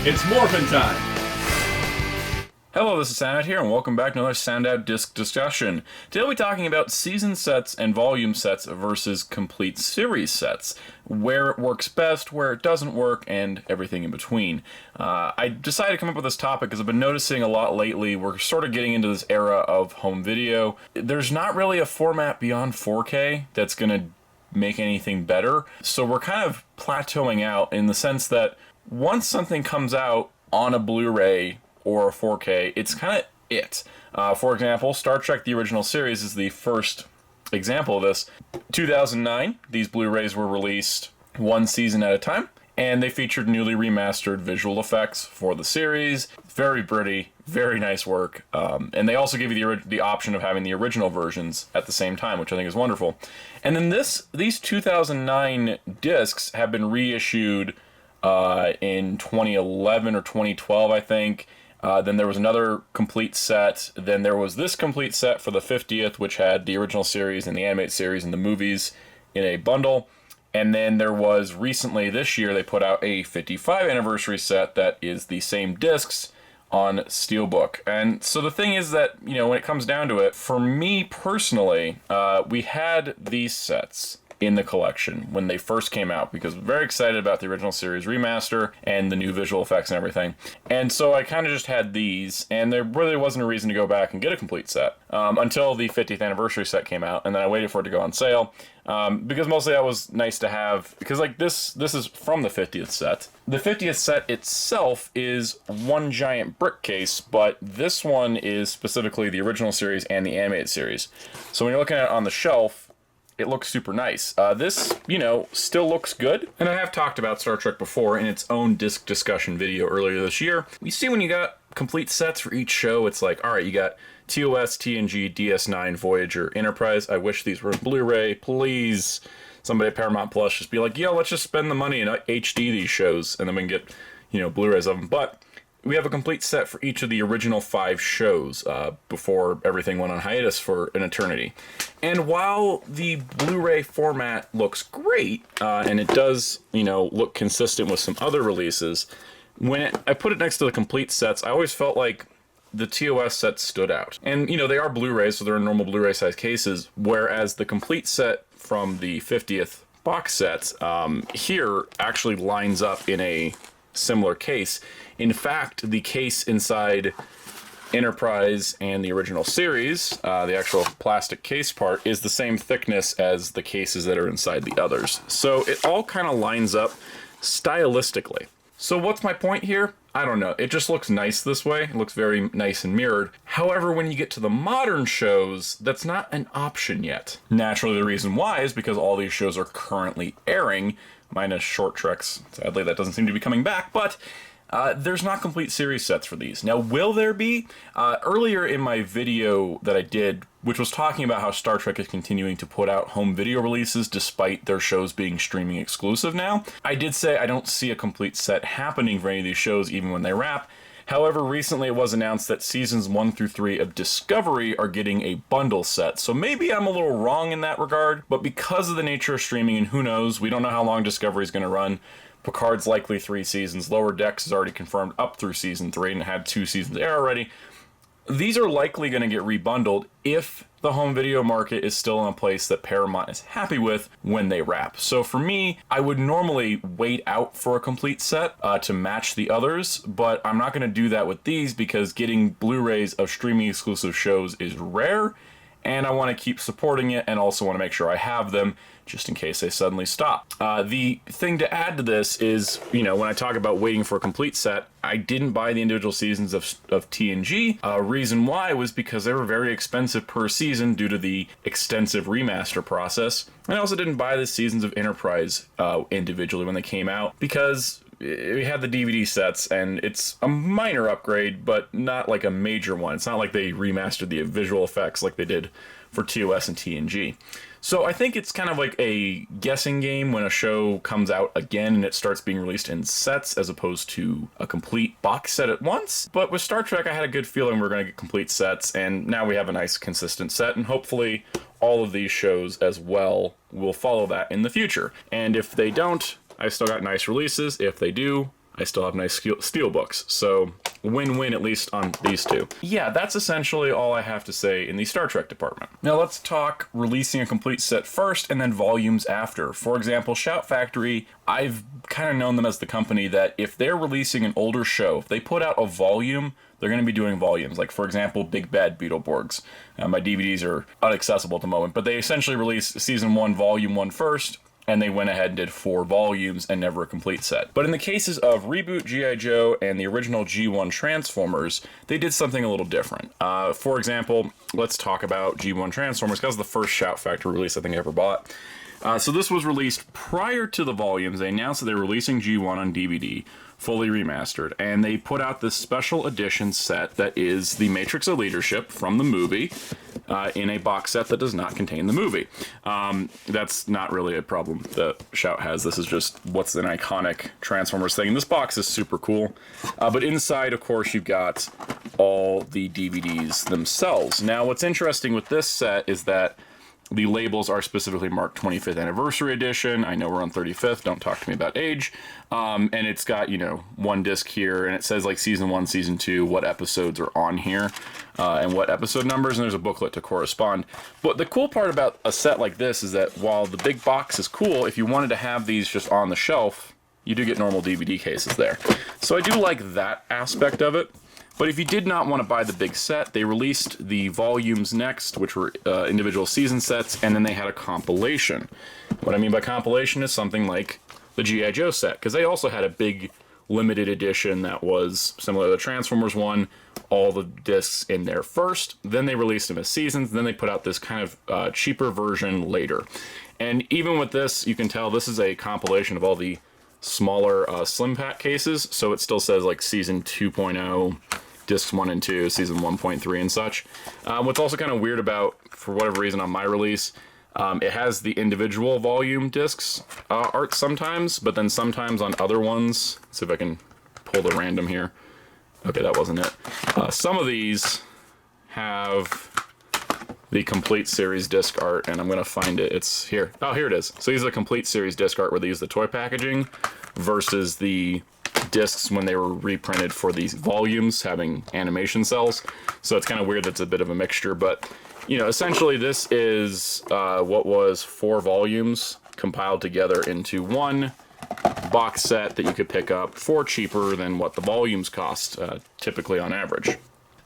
It's morphin' time! Hello, this is Soundout here, and welcome back to another Soundout disc discussion. Today we'll be talking about season sets and volume sets versus complete series sets, where it works best, where it doesn't work, and everything in between. I decided to come up with this topic because I've been noticing a lot lately, we're sort of getting into this era of home video. There's not really a format beyond 4K that's going to make anything better, so we're kind of plateauing out in the sense that once something comes out on a Blu-ray or a 4K, it's kind of it. For example, Star Trek The Original Series is the first example of this. 2009, these Blu-rays were released one season at a time, and they featured newly remastered visual effects for the series. Very pretty, very nice work, and they also give you the option of having the original versions at the same time, which I think is wonderful. And then these 2009 discs have been reissued in 2011 or 2012, I think. Then there was another complete set. Then there was this complete set for the 50th, which had the original series and the animated series and the movies in a bundle. And then there was recently, this year, they put out a 55 anniversary set that is the same discs on Steelbook. And so the thing is that, you know, when it comes down to it, for me personally, we had these sets in the collection when they first came out because I'm very excited about the original series remaster and the new visual effects and everything. And so I kind of just had these, and there really wasn't a reason to go back and get a complete set until the 50th anniversary set came out, and then I waited for it to go on sale because mostly that was nice to have, because like this is from the 50th set. The 50th set itself is one giant brick case, but this one is specifically the original series and the animated series. So when you're looking at it on the shelf, it looks super nice. This, you know, still looks good. And I have talked about Star Trek before in its own disc discussion video earlier this year. You see when you got complete sets for each show, it's like, all right, you got TOS, TNG, DS9, Voyager, Enterprise. I wish these were Blu-ray. Please, somebody at Paramount Plus just be like, yo, let's just spend the money and HD these shows, and then we can get, you know, Blu-rays of them. But we have a complete set for each of the original 5 shows before everything went on hiatus for an eternity. And while the Blu-ray format looks great, and it does, you know, look consistent with some other releases, when I put it next to the complete sets, I always felt like the TOS sets stood out. And, you know, they are Blu-rays, so they're in normal Blu-ray size cases, whereas the complete set from the 50th box set here actually lines up in a similar case. In fact, the case inside Enterprise and the original series, the actual plastic case part, is the same thickness as the cases that are inside the others. So it all kind of lines up stylistically. So what's my point here? I don't know. It just looks nice this way. It looks very nice and mirrored. However, when you get to the modern shows, that's not an option yet. Naturally, the reason why is because all these shows are currently airing, minus Short Treks. Sadly, that doesn't seem to be coming back, but there's not complete series sets for these. Now, will there be? Earlier in my video that I did, which was talking about how Star Trek is continuing to put out home video releases despite their shows being streaming exclusive now, I did say I don't see a complete set happening for any of these shows even when they wrap. However, recently it was announced that seasons 1 through 3 of Discovery are getting a bundle set, so maybe I'm a little wrong in that regard, but because of the nature of streaming, and who knows, we don't know how long Discovery is going to run. Picard's likely 3 seasons. Lower Decks is already confirmed up through season 3 and had 2 seasons air already. These are likely going to get rebundled if the home video market is still in a place that Paramount is happy with when they wrap. So for me, I would normally wait out for a complete set to match the others, but I'm not going to do that with these because getting Blu-rays of streaming exclusive shows is rare, and I want to keep supporting it and also want to make sure I have them just in case they suddenly stop. The thing to add to this is, you know, when I talk about waiting for a complete set, I didn't buy the individual seasons of TNG. Reason why was because they were very expensive per season due to the extensive remaster process. And I also didn't buy the seasons of Enterprise individually when they came out because we had the DVD sets, and it's a minor upgrade, but not like a major one. It's not like they remastered the visual effects like they did for TOS and TNG. So I think it's kind of like a guessing game when a show comes out again and it starts being released in sets as opposed to a complete box set at once. But with Star Trek, I had a good feeling we were going to get complete sets, and now we have a nice consistent set, and hopefully all of these shows as well will follow that in the future. And if they don't, I've still got nice releases. If they do, I still have nice steel books. So win-win, at least on these two. Yeah, that's essentially all I have to say in the Star Trek department. Now let's talk releasing a complete set first and then volumes after. For example, Shout Factory, I've kind of known them as the company that if they're releasing an older show, if they put out a volume, they're going to be doing volumes. Like, for example, Big Bad Beetleborgs. My DVDs are inaccessible at the moment, but they essentially released Season 1, Volume 1 first, and they went ahead and did 4 volumes and never a complete set. But in the cases of Reboot, G.I. Joe, and the original G1 Transformers, they did something a little different. For example, let's talk about G1 Transformers, because the first Shout Factory release I think I ever bought. So this was released prior to the volumes. They announced that they were releasing G1 on DVD, fully remastered, and they put out this special edition set that is the Matrix of Leadership from the movie in a box set that does not contain the movie. That's not really a problem that Shout has. This is just what's an iconic Transformers thing. And this box is super cool. But inside, of course, you've got all the DVDs themselves. Now, what's interesting with this set is that the labels are specifically marked 25th Anniversary Edition. I know we're on 35th. Don't talk to me about age. And it's got, you know, one disc here, and it says, like, Season 1, Season 2, what episodes are on here, and what episode numbers, and there's a booklet to correspond. But the cool part about a set like this is that while the big box is cool, if you wanted to have these just on the shelf, you do get normal DVD cases there. So I do like that aspect of it. But if you did not want to buy the big set, they released the volumes next, which were individual season sets, and then they had a compilation. What I mean by compilation is something like the G.I. Joe set, because they also had a big limited edition that was similar to the Transformers one, all the discs in there first, then they released them as seasons, then they put out this kind of cheaper version later. And even with this, you can tell this is a compilation of all the smaller slim pack cases, so it still says like Season 2.0, Discs 1 and 2, Season 1.3 and such. What's also kind of weird about, for whatever reason on my release, it has the individual volume discs art sometimes, but then sometimes on other ones, let's see if I can pull the random here. Okay, that wasn't it. Some of these have the complete series disc art, and I'm going to find it. It's here. Oh, here it is. So these are the complete series disc art where they use the toy packaging versus the discs when they were reprinted for these volumes having animation cells. So it's kind of weird that's a bit of a mixture, but you know, essentially this is what was 4 volumes compiled together into one box set that you could pick up for cheaper than what the volumes cost typically on average.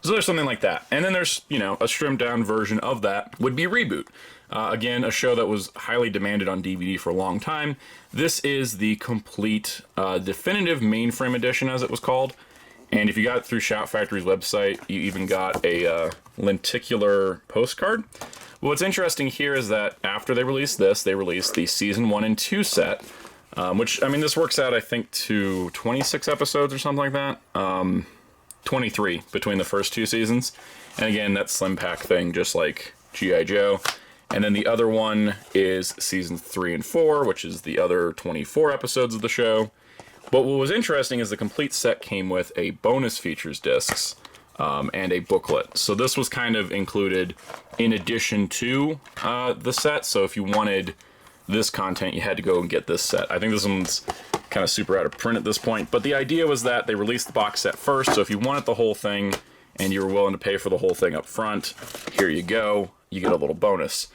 So there's something like that. And then there's, you know, a stripped down version of that would be Reboot. Again, a show that was highly demanded on DVD for a long time. This is the complete definitive mainframe edition, as it was called. And if you got it through Shout Factory's website, you even got a lenticular postcard. What's interesting here is that after they released this, they released the Season 1 and 2 set, which, I mean, this works out, I think, to 26 episodes or something like that. 23 between the first 2 seasons. And again, that slim pack thing, just like G.I. Joe. And then the other one is Seasons 3 and 4, which is the other 24 episodes of the show. But what was interesting is the complete set came with a bonus features discs and a booklet. So this was kind of included in addition to the set. So if you wanted this content, you had to go and get this set. I think this one's kind of super out of print at this point, but the idea was that they released the box set first, so if you wanted the whole thing and you were willing to pay for the whole thing up front, here you go, you get a little bonus.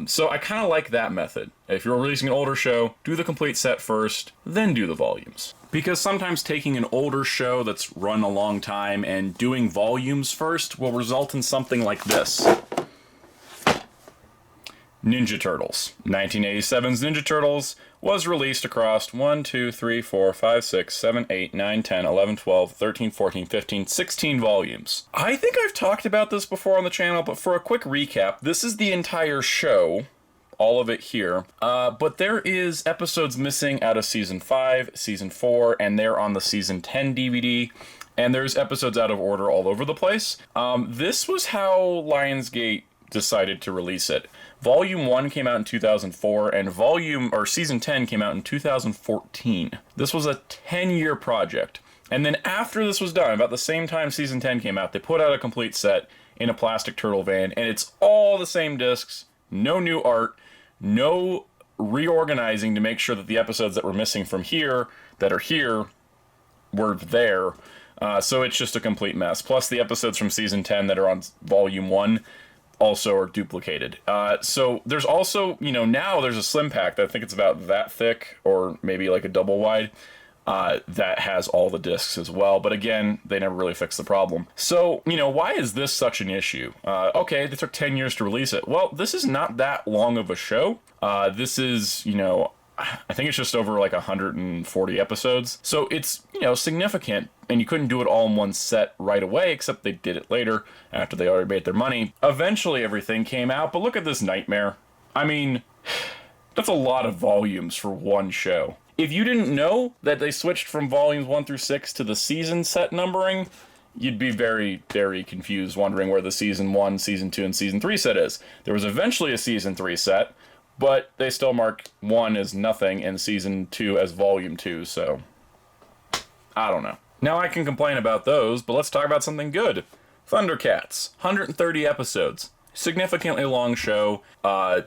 So I kind of like that method. If you're releasing an older show, do the complete set first, then do the volumes. Because sometimes taking an older show that's run a long time and doing volumes first will result in something like this. Ninja Turtles. 1987's Ninja Turtles was released across 1, 2, 3, 4, 5, 6, 7, 8, 9, 10, 11, 12, 13, 14, 15, 16 volumes. I think I've talked about this before on the channel, but for a quick recap, this is the entire show, all of it here, but there is episodes missing out of Season 5, Season 4, and they're on the Season 10 DVD. And there's episodes out of order all over the place. This was how Lionsgate decided to release it. Volume 1 came out in 2004, and Season 10 came out in 2014. This was a 10-year project. And then after this was done, about the same time Season 10 came out, they put out a complete set in a plastic turtle van, and it's all the same discs, no new art, no reorganizing to make sure that the episodes that were missing from here, that are here, were there. So it's just a complete mess. Plus the episodes from season 10 that are on volume 1 also are duplicated. So there's also, now there's a slim pack that I think it's about that thick, or maybe like a double wide, that has all the discs as well. But again, they never really fixed the problem. So, why is this such an issue? Okay, they took 10 years to release it. Well, this is not that long of a show. This is, I think it's just over like 140 episodes. So it's, significant, and you couldn't do it all in one set right away, except they did it later after they already made their money. Eventually everything came out, but look at this nightmare. I mean, that's a lot of volumes for one show. If you didn't know that they switched from volumes 1 through 6 to the season set numbering, you'd be very, very confused, wondering where the season 1, season 2, and season 3 set is. There was eventually a season 3 set, but they still mark 1 as nothing and season 2 as volume 2, so I don't know. Now I can complain about those, but let's talk about something good. Thundercats, 130 episodes. Significantly long show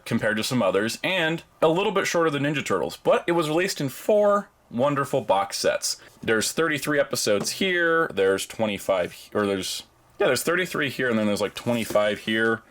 compared to some others, and a little bit shorter than Ninja Turtles, but it was released in 4 wonderful box sets. There's 33 episodes here, there's 25, or there's 33 here, and then there's like 25 here,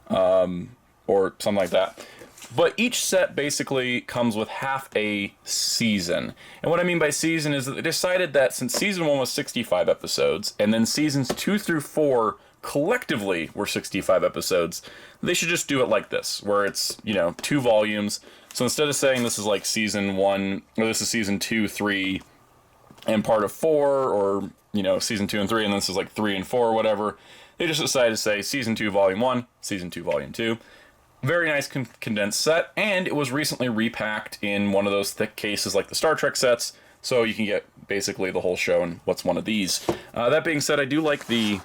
or something like that. But each set basically comes with half a season. And what I mean by season is that they decided that since season 1 was 65 episodes, and then seasons 2 through 4 collectively were 65 episodes, they should just do it like this, where it's, 2 volumes. So instead of saying this is like season 1, or this is season 2, 3, and part of 4, or, season 2 and 3, and this is like 3 and 4 or whatever, they just decided to say season 2, volume 1, season 2, volume 2. Very nice condensed set, and it was recently repacked in one of those thick cases like the Star Trek sets, so you can get basically the whole show in what's one of these. That being said, I do like the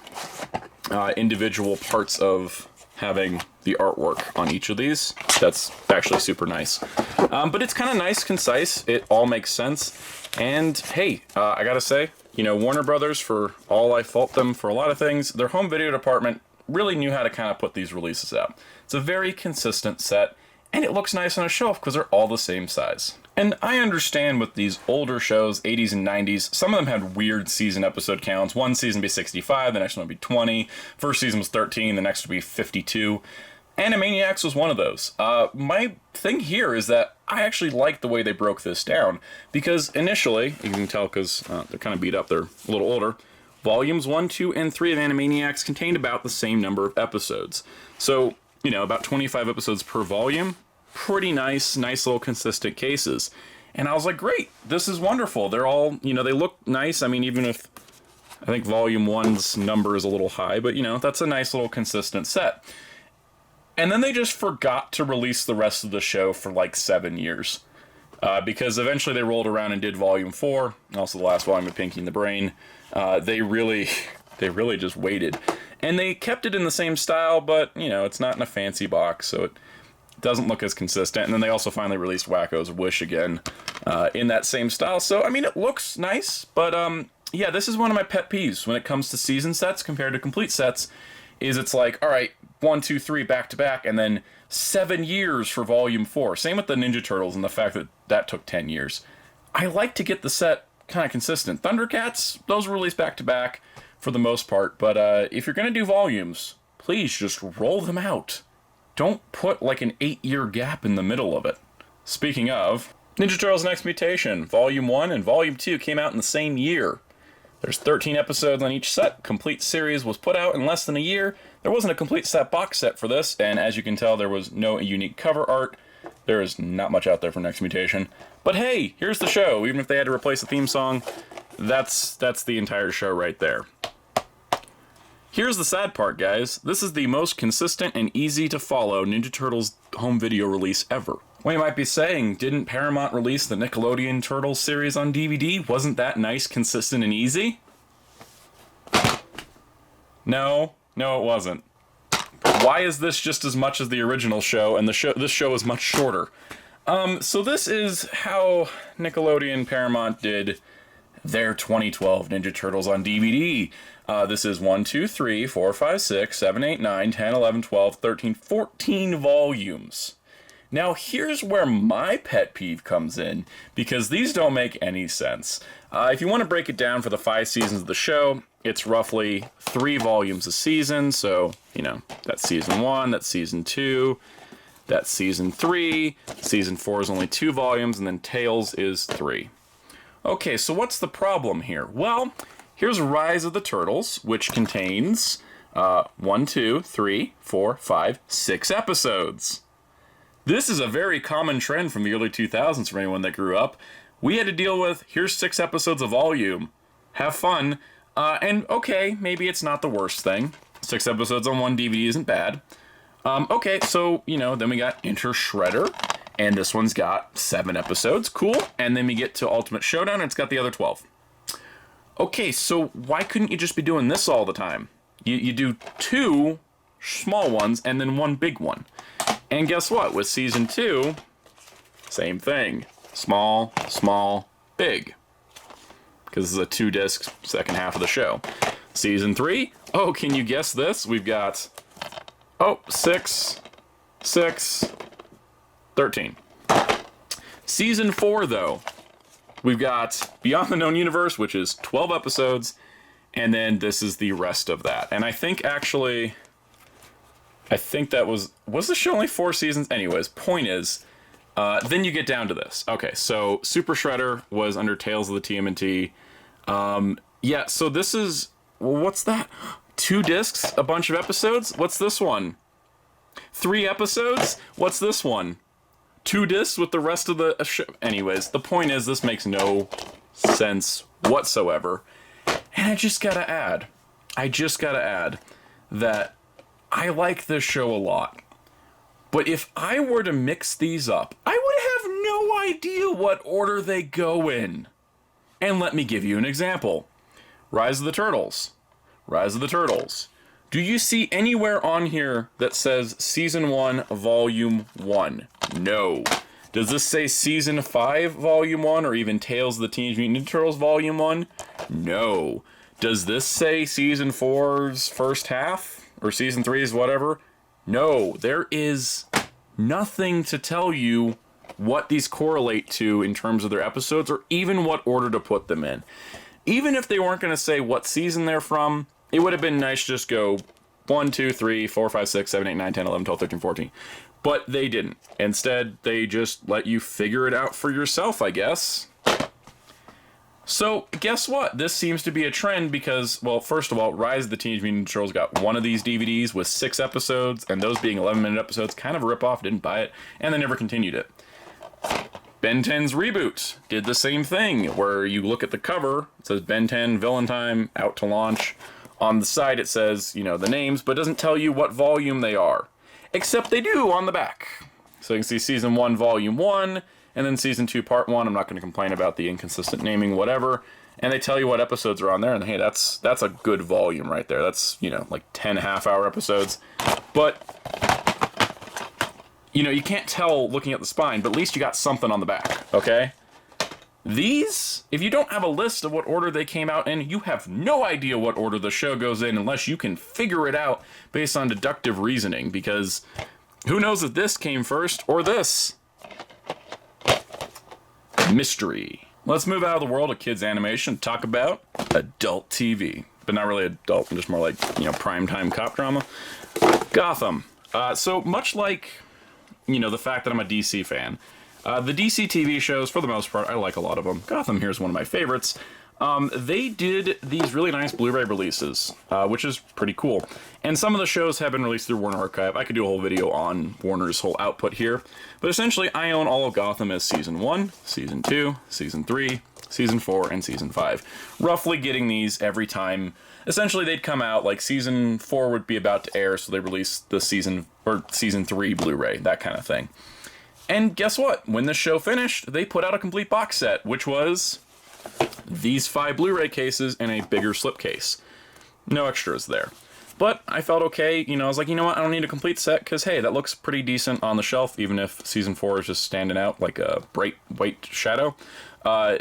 individual parts of having the artwork on each of these. That's actually super nice. But it's kind of nice, concise, it all makes sense, and hey, I gotta say, Warner Brothers, for all I fault them for a lot of things, their home video department really knew how to kind of put these releases out. It's a very consistent set, and it looks nice on a shelf because they're all the same size. And I understand with these older shows, 80s and 90s, some of them had weird season episode counts. One season would be 65, the next one would be 20, first season was 13, the next would be 52. Animaniacs was one of those. My thing here is that I actually like the way they broke this down, because initially, you can tell because they're kind of beat up, they're a little older, volumes 1, 2, and 3 of Animaniacs contained about the same number of episodes. So, about 25 episodes per volume. Pretty nice little consistent cases. And I was like, great, this is wonderful. They're all, they look nice. I mean, even if I think volume 1's number is a little high, but, that's a nice little consistent set. And then they just forgot to release the rest of the show for like 7 years. Because eventually they rolled around and did volume 4, also the last volume of Pinky and the Brain. They really just waited. And they kept it in the same style, but, it's not in a fancy box, so it doesn't look as consistent. And then they also finally released Wacko's Wish again in that same style. So, I mean, it looks nice, but, yeah, this is one of my pet peeves when it comes to season sets compared to complete sets, is it's like, all right, 1, 2, 3 back to back, and then 7 years for volume 4. Same with the Ninja Turtles and the fact that that took 10 years. I like to get the set kind of consistent. Thundercats, those were released back to back for the most part, but if you're going to do volumes, please just roll them out. Don't put like an 8-year gap in the middle of it. Speaking of, Ninja Turtles Next Mutation, Volume 1 and Volume 2 came out in the same year. There's 13 episodes on each set. Complete series was put out in less than a year. There wasn't a complete set box set for this, and as you can tell, there was no unique cover art. There is not much out there for Next Mutation. But hey, here's the show. Even if they had to replace the theme song, that's the entire show right there. Here's the sad part, guys. This is the most consistent and easy to follow Ninja Turtles home video release ever. Well, you might be saying, didn't Paramount release the Nickelodeon Turtles series on DVD? Wasn't that nice, consistent, and easy? No, it wasn't. Why is this just as much as the original show, and this show is much shorter? So this is how Nickelodeon Paramount did their 2012 Ninja Turtles on DVD. This is 1, 2, 3, 4, 5, 6, 7, 8, 9, 10, 11, 12, 13, 14 volumes. Now, here's where my pet peeve comes in, because these don't make any sense. If you want to break it down for the 5 seasons of the show, it's roughly 3 volumes a season, so, that's season 1, that's season 2, that's season 3, season 4 is only 2 volumes, and then Tales is 3. Okay, so what's the problem here? Well, here's Rise of the Turtles, which contains 1, 2, 3, 4, 5, 6 episodes. This is a very common trend from the early 2000s for anyone that grew up. We had to deal with, here's 6 episodes of volume. Have fun. And okay, maybe it's not the worst thing. 6 episodes on 1 DVD isn't bad. Okay, so, then we got Enter Shredder, and this one's got 7 episodes. Cool. And then we get to Ultimate Showdown, and it's got the other 12. Okay, so why couldn't you just be doing this all the time? You do 2 small ones and then 1 big one. And guess what? With season 2, same thing. Small, small, big. Because this is a 2-disc second half of the show. Season 3, oh, can you guess this? We've got, 6, 13. Season 4, though, we've got Beyond the Known Universe, which is 12 episodes, and then this is the rest of that. And I think that was the show only 4 seasons? Anyways, point is, then you get down to this. Okay, so Super Shredder was under Tales of the TMNT. Yeah, so this is, what's that? 2 discs, a bunch of episodes? What's this one? 3 episodes? What's this one? 2 discs with the rest of the show? Anyways, the point is, this makes no sense whatsoever. And I just gotta add that I like this show a lot. But if I were to mix these up, I would have no idea what order they go in. And let me give you an example. Rise of the Turtles. Do you see anywhere on here that says Season 1, Volume 1? No. Does this say Season 5, Volume 1, or even Tales of the Teenage Mutant Ninja Turtles, Volume 1? No. Does this say Season 4's first half? Or Season 3's whatever? No. There is nothing to tell you what these correlate to in terms of their episodes, or even what order to put them in. Even if they weren't going to say what season they're from, it would have been nice to just go 1, 2, 3, 4, 5, 6, 7, 8, 9, 10, 11, 12, 13, 14. But they didn't. Instead, they just let you figure it out for yourself, I guess. So, guess what? This seems to be a trend because, well, first of all, Rise of the Teenage Mutant Ninja Turtles got one of these DVDs with 6 episodes, and those being 11-minute episodes, kind of a ripoff, didn't buy it, and they never continued it. Ben 10's Reboot did the same thing, where you look at the cover, it says Ben 10, Villain Time, out to launch. On the side it says, the names, but doesn't tell you what volume they are. Except they do on the back. So you can see Season 1, Volume 1, and then Season 2, Part 1. I'm not going to complain about the inconsistent naming, whatever. And they tell you what episodes are on there, and hey, that's a good volume right there. That's, like 10 half-hour episodes. But, you can't tell looking at the spine, but at least you got something on the back, okay? These, if you don't have a list of what order they came out in, you have no idea what order the show goes in unless you can figure it out based on deductive reasoning, because who knows if this came first or this? Mystery. Let's move out of the world of kids animation and talk about adult TV. But not really adult, just more like, primetime cop drama. Gotham. So much like, the fact that I'm a DC fan, the DC TV shows, for the most part, I like a lot of them. Gotham here is one of my favorites. They did these really nice Blu-ray releases, which is pretty cool. And some of the shows have been released through Warner Archive. I could do a whole video on Warner's whole output here. But essentially, I own all of Gotham as Season 1, Season 2, Season 3, Season 4, and Season 5. Roughly getting these every time. Essentially, they'd come out, like Season 4 would be about to air, so they release the Season 3 Blu-ray, that kind of thing. And guess what? When the show finished, they put out a complete box set, which was these 5 Blu-ray cases and a bigger slipcase. No extras there. But I felt okay, I was like, you know what, I don't need a complete set, because hey, that looks pretty decent on the shelf, even if Season 4 is just standing out like a bright white shadow. I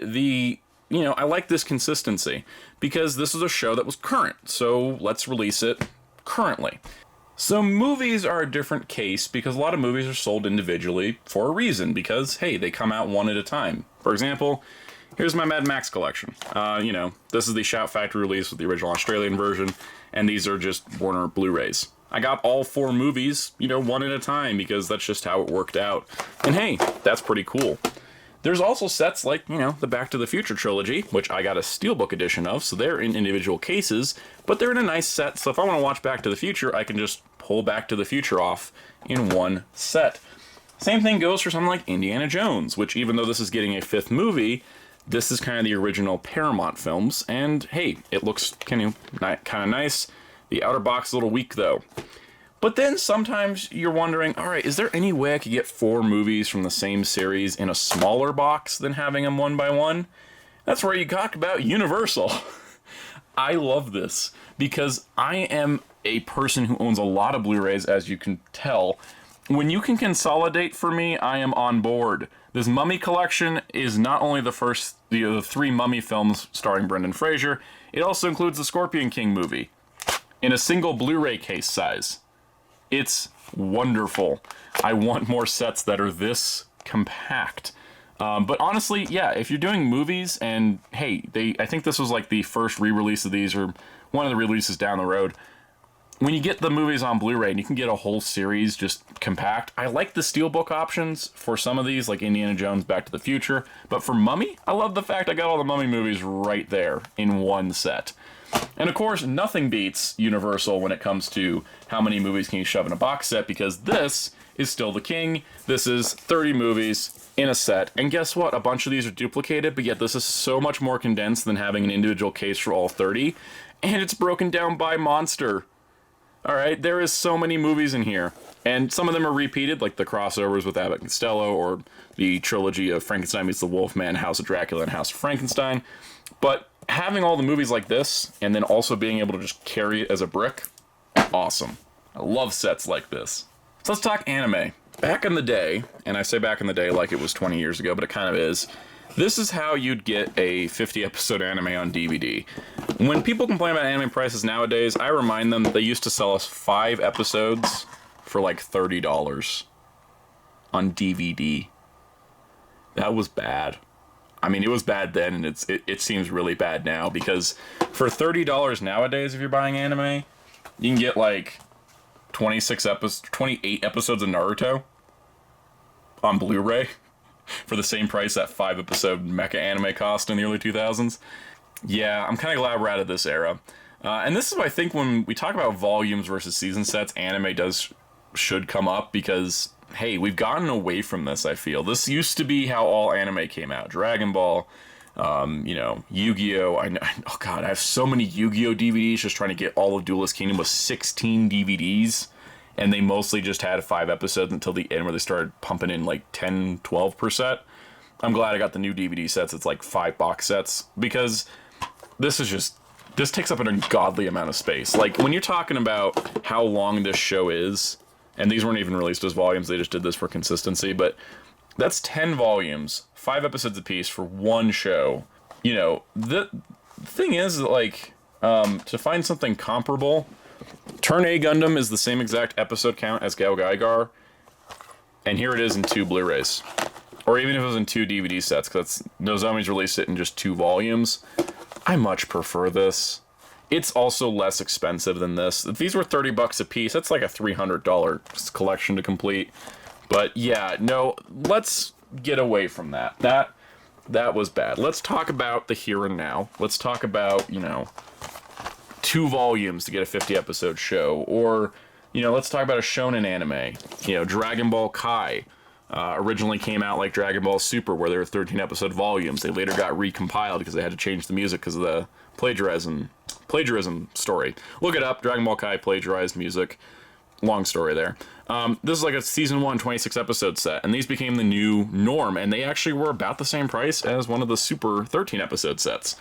like this consistency, because this is a show that was current, so let's release it currently. So movies are a different case because a lot of movies are sold individually for a reason, because, hey, they come out one at a time. For example, here's my Mad Max collection. This is the Shout Factory release with the original Australian version, and these are just Warner Blu-Rays. I got all 4 movies, one at a time, because that's just how it worked out. And hey, that's pretty cool. There's also sets like, the Back to the Future trilogy, which I got a Steelbook edition of, so they're in individual cases, but they're in a nice set, so if I want to watch Back to the Future, I can just pull Back to the Future off in one set. Same thing goes for something like Indiana Jones, which, even though this is getting a 5th movie, this is kind of the original Paramount films, and hey, it looks kind of nice. The outer box is a little weak, though. But then sometimes you're wondering, alright, is there any way I could get 4 movies from the same series in a smaller box than having them one by one? That's where you talk about Universal. I love this, because I am a person who owns a lot of Blu-rays, as you can tell. When you can consolidate for me, I am on board. This Mummy collection is not only the 3 Mummy films starring Brendan Fraser, it also includes the Scorpion King movie in a single Blu-ray case size. It's wonderful. I want more sets that are this compact. But honestly, yeah, if you're doing movies, and hey, I think this was like the first re-release of these, or one of the releases down the road. When you get the movies on Blu-ray and you can get a whole series just compact, I like the Steelbook options for some of these, like Indiana Jones, Back to the Future. But for Mummy, I love the fact I got all the Mummy movies right there in one set. And of course, nothing beats Universal when it comes to how many movies can you shove in a box set, because this is still the king. This is 30 movies in a set, and guess what? A bunch of these are duplicated, but yet this is so much more condensed than having an individual case for all 30, and it's broken down by monster. Alright, there is so many movies in here, and some of them are repeated, like the crossovers with Abbott and Costello, or the trilogy of Frankenstein meets the Wolfman, House of Dracula, and House of Frankenstein. But having all the movies like this, and then also being able to just carry it as a brick, awesome. I love sets like this. So let's talk anime. Back in the day, and I say back in the day like it was 20 years ago, but it kind of is, this is how you'd get a 50-episode anime on DVD. When people complain about anime prices nowadays, I remind them that they used to sell us 5 episodes for like $30 on DVD. That was bad. I mean, it was bad then, and it seems really bad now, because for $30 nowadays, if you're buying anime, you can get like 28 episodes of Naruto on Blu-ray for the same price that 5-episode mecha anime cost in the early 2000s. Yeah, I'm kind of glad we're out of this era. And this is why I think when we talk about volumes versus season sets, anime should come up, because hey, we've gotten away from this, I feel. This used to be how all anime came out. Dragon Ball, Yu-Gi-Oh! Oh god, I have so many Yu-Gi-Oh! DVDs just trying to get all of Duelist Kingdom with 16 DVDs, and they mostly just had 5 episodes until the end where they started pumping in like 10, 12%. I'm glad I got the new DVD sets. It's like 5 box sets, because this takes up an ungodly amount of space. Like, when you're talking about how long this show is, and these weren't even released as volumes, they just did this for consistency, but that's 10 volumes, 5 episodes apiece for one show. The thing is, like, to find something comparable, Turn A Gundam is the same exact episode count as Gal Gaigar, and here it is in 2 Blu-rays. Or even if it was in 2 DVD sets, because Nozomi's released it in just 2 volumes. I much prefer this. It's also less expensive than this. If these were $30 a piece, that's like a $300 collection to complete. But yeah, no, let's get away from that. That was bad. Let's talk about the here and now. Let's talk about, 2 volumes to get a 50-episode show. Or, let's talk about a shonen anime. Dragon Ball Kai. Originally came out like Dragon Ball Super, where there were 13-episode volumes. They later got recompiled because they had to change the music because of the plagiarism story. Look it up. Dragon Ball Kai plagiarized music. Long story there. This is like a season 1 26-episode set, and these became the new norm, and they actually were about the same price as one of the Super 13-episode sets.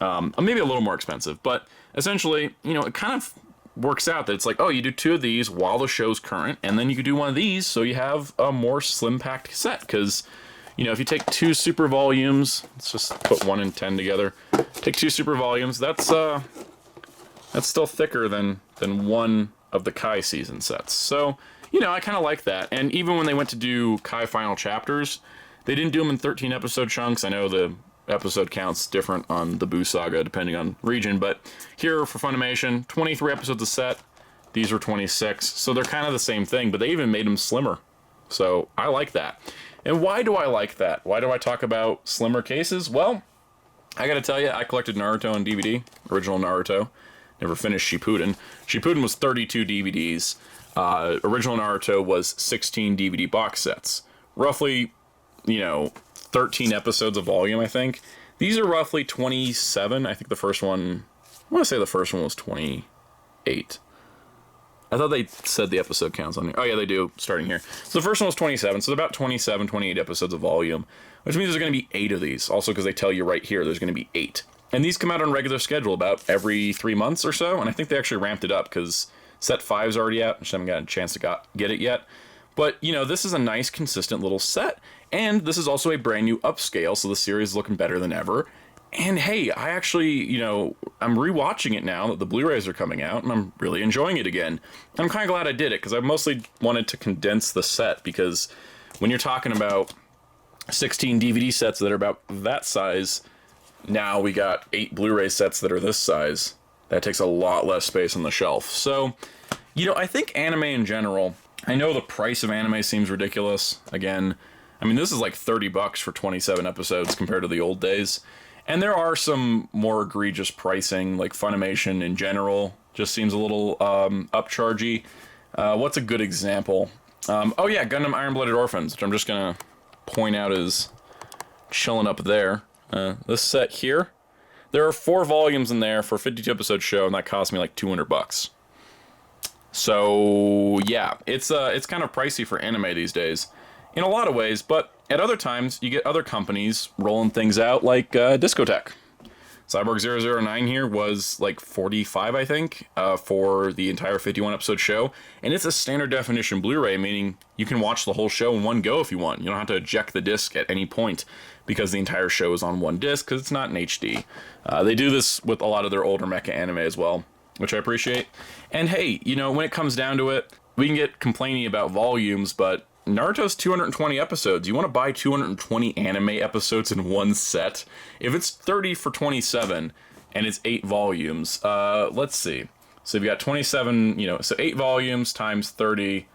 Maybe a little more expensive, but essentially, it kind of works out that it's like, oh, you do 2 of these while the show's current, and then you could do 1 of these, so you have a more slim-packed set, because, if you take 2 super volumes, let's just put 1 and 10 together, take 2 super volumes, that's still thicker than 1 of the Kai season sets. So, you know, I kind of like that. And even when they went to do Kai final chapters, they didn't do them in 13 episode chunks. I know the episode count's different on the Boo Saga depending on region, but here for Funimation, 23 episodes a set. These were 26, so they're kind of the same thing, but they even made them slimmer. So I like that. And why do I like that? Why do I talk about slimmer cases? Well, I gotta tell you, I collected Naruto on DVD, original Naruto. Never finished Shippuden. Shippuden was 32 DVDs. Original Naruto was 16 DVD box sets. Roughly, you know, 13 episodes of volume, I think. These are roughly 27. I think the first one, I want to say the first one was 28. I thought they said the episode counts on here. Oh yeah, they do, starting here. So the first one was 27, so about 27, 28 episodes of volume, which means there's going to be 8 of these. Also, because they tell you right here, there's going to be 8. And these come out on regular schedule about every 3 months or so, and I think they actually ramped it up, because set 5's already out, which I haven't gotten a chance to get it yet. But, you know, this is a nice, consistent little set, and this is also a brand new upscale, so the series is looking better than ever. And hey, I actually, you know, I'm rewatching it now that the Blu-Rays are coming out, and I'm really enjoying it again. I'm kind of glad I did it, because I mostly wanted to condense the set, because when you're talking about 16 DVD sets that are about that size, now we got 8 Blu-ray sets that are this size. That takes a lot less space on the shelf. So, you know, I think anime in general, I know the price of anime seems ridiculous. Again, I mean, this is like $30 for 27 episodes compared to the old days. And there are some more egregious pricing, like Funimation in general just seems a little upchargy. What's a good example? Oh yeah, Gundam Iron-Blooded Orphans, which I'm just gonna point out is chilling up there. This set here, there are 4 volumes in there for a 52 episode show, and that cost me like $200. So yeah, it's kind of pricey for anime these days, in a lot of ways, but at other times, you get other companies rolling things out like Discotek. Cyborg 009 here was like $45, I think, for the entire 51 episode show. And it's a standard definition Blu-ray, meaning you can watch the whole show in one go if you want. You don't have to eject the disc at any point because the entire show is on one disc because it's not in HD. They do this with a lot of their older mecha anime as well, which I appreciate. And hey, you know, when it comes down to it, we can get complaining about volumes, but Naruto's 220 episodes. You want to buy 220 anime episodes in one set? If it's 30 for 27 and it's 8 volumes, let's see. So you've got 27, you know, so 8 volumes times 30,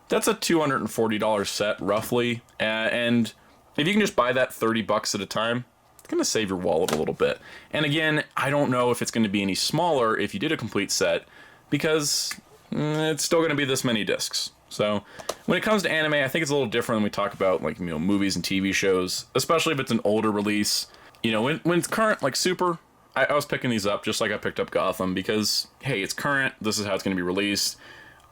that's a $240 set roughly. And if you can just buy that $30 at a time, it's going to save your wallet a little bit. And again, I don't know if it's going to be any smaller if you did a complete set, because it's still going to be this many discs. So when it comes to anime, I think it's a little different when we talk about, like, you know, movies and TV shows, especially if it's an older release. You know, when it's current, like Super, I was picking these up just like I picked up Gotham because, hey, it's current. This is how it's going to be released.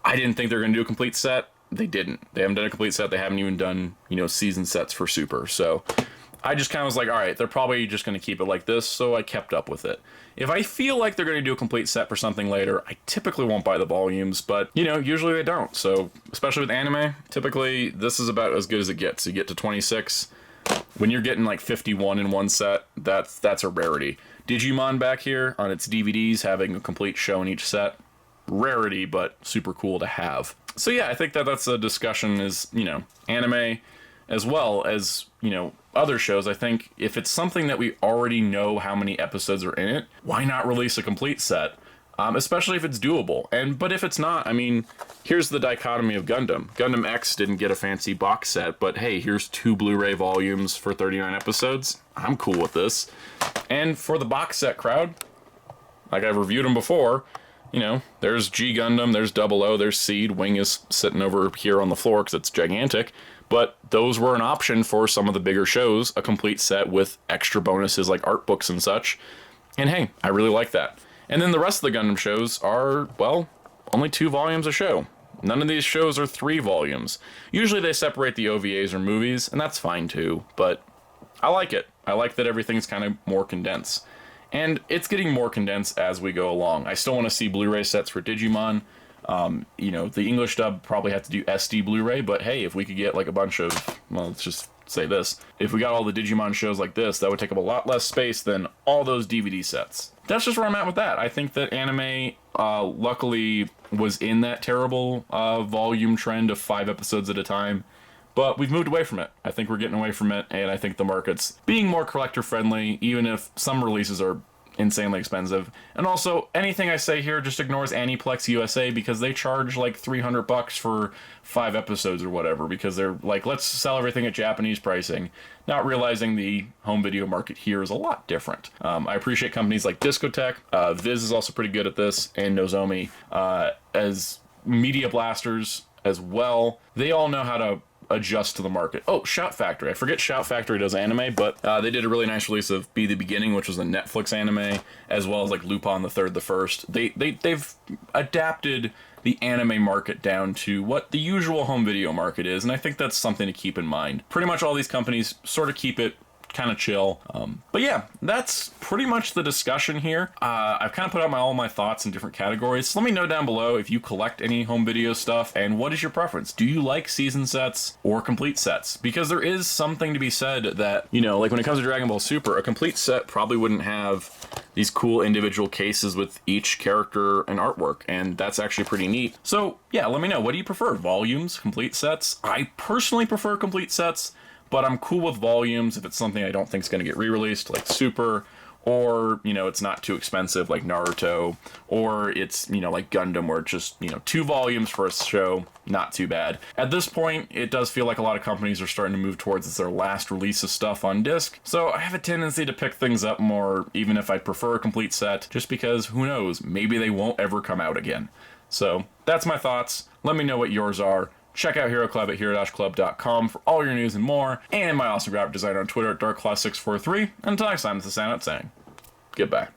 I didn't think they were going to do a complete set. They didn't. They haven't done a complete set. They haven't even done, you know, season sets for Super. So I just kind of was like, all right, they're probably just going to keep it like this, so I kept up with it. If I feel like they're going to do a complete set for something later, I typically won't buy the volumes, but, you know, usually they don't. So, especially with anime, typically this is about as good as it gets. You get to 26. When you're getting like 51 in one set, that's a rarity. Digimon back here on its DVDs having a complete show in each set, rarity, but super cool to have. So yeah, I think that's a discussion is, you know, anime as well as, you know, other shows. I think if it's something that we already know how many episodes are in it, why not release a complete set? Especially if it's doable. But if it's not, I mean, here's the dichotomy of Gundam. Gundam X didn't get a fancy box set, but hey, here's 2 Blu-ray volumes for 39 episodes. I'm cool with this. And for the box set crowd, like I've reviewed them before, you know, there's G Gundam, there's 00, there's Seed. Wing is sitting over here on the floor because it's gigantic. But those were an option for some of the bigger shows, a complete set with extra bonuses like art books and such. And hey, I really like that. And then the rest of the Gundam shows are, well, only 2 volumes a show. None of these shows are 3 volumes. Usually they separate the OVAs or movies, and that's fine too, but I like it. I like that everything's kind of more condensed. And it's getting more condensed as we go along. I still want to see Blu-ray sets for Digimon. You know, the English dub probably have to do SD Blu-ray, but hey, if we could get like a bunch of, well, let's just say this. If we got all the Digimon shows like this, that would take up a lot less space than all those DVD sets. that's just where I'm at with that. I think that anime, luckily, was in that terrible volume trend of 5 episodes at a time. But we've moved away from it. I think we're getting away from it, and I think the market's being more collector-friendly, even if some releases are insanely expensive. And also, anything I say here just ignores Aniplex USA, because they charge like $300 for 5 episodes or whatever, because they're like, let's sell everything at Japanese pricing, not realizing the home video market here is a lot different. I appreciate companies like Discotech. Viz is also pretty good at this, and Nozomi, as media blasters as well. They all know how to adjust to the market. Oh, Shout Factory. I forget Shout Factory does anime, but they did a really nice release of Be the Beginning, which was a Netflix anime, as well as like Lupin the Third, the First. They've adapted the anime market down to what the usual home video market is, and I think that's something to keep in mind. Pretty much all these companies sort of keep it kind of chill. But yeah, that's pretty much the discussion here. I've kind of put out all my thoughts in different categories. So let me know down below if you collect any home video stuff, and what is your preference? Do you like season sets or complete sets? Because there is something to be said that, you know, like when it comes to Dragon Ball Super, a complete set probably wouldn't have these cool individual cases with each character and artwork, and that's actually pretty neat. So yeah, let me know. What do you prefer? Volumes, complete sets? I personally prefer complete sets, but I'm cool with volumes if it's something I don't think is going to get re-released, like Super, or, you know, it's not too expensive, like Naruto, or it's, you know, like Gundam, where it's just, you know, 2 volumes for a show, not too bad. At this point, it does feel like a lot of companies are starting to move towards it's their last release of stuff on disc, so I have a tendency to pick things up more, even if I prefer a complete set, just because, who knows, maybe they won't ever come out again. So, that's my thoughts. Let me know what yours are. Check out Hero Club at hero-club.com for all your news and more, and my awesome graphic designer on Twitter at darkclaw643. Until next time, this is Soundout saying goodbye.